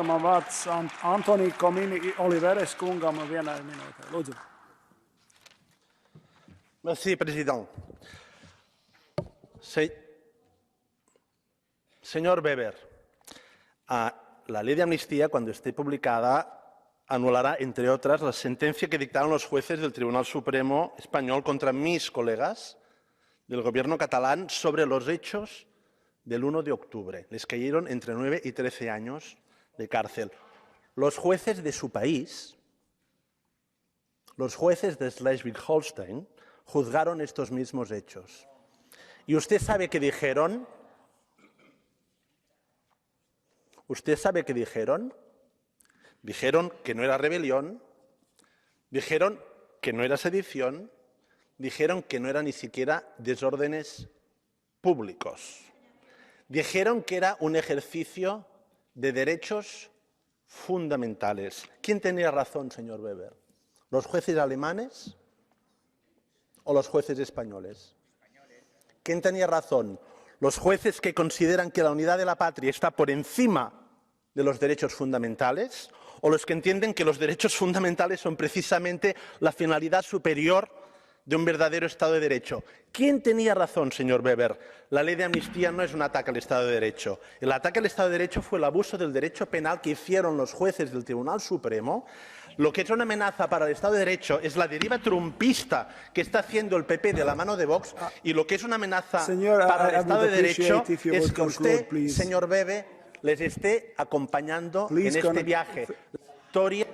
Vārds Antoni Komini Oliveres kungam vienai minūtei. Lūdzu. Merci, président. Señor Weber, la ley de amnistía, cuando esté publicada, anulará, entre otras, la sentencia que dictaron los jueces del Tribunal Supremo español contra mis colegas del gobierno catalán sobre los hechos del 1 de octubre. Les cayeron entre 9 y 13 años de cárcel. Los jueces de su país, los jueces de Schleswig-Holstein, juzgaron estos mismos hechos. ¿Y usted sabe qué dijeron? ¿Usted sabe qué dijeron? Dijeron que no era rebelión, dijeron que no era sedición, dijeron que no era ni siquiera desórdenes públicos. Dijeron que era un ejercicio de derechos fundamentales. ¿Quién tenía razón, señor Weber? ¿Los jueces alemanes o los jueces españoles? ¿Quién tenía razón? ¿Los jueces que consideran que la unidad de la patria está por encima de los derechos fundamentales o los que entienden que los derechos fundamentales son precisamente la finalidad superior de un verdadero Estado de Derecho? ¿Quién tenía razón, señor Weber? La ley de amnistía no es un ataque al Estado de Derecho. El ataque al Estado de Derecho fue el abuso del derecho penal que hicieron los jueces del Tribunal Supremo. Lo que es una amenaza para el Estado de Derecho es la deriva trumpista que está haciendo el PP de la mano de Vox, y lo que es una amenaza para el Estado de Derecho es que usted, señor Weber, les esté acompañando en este viaje. La historia...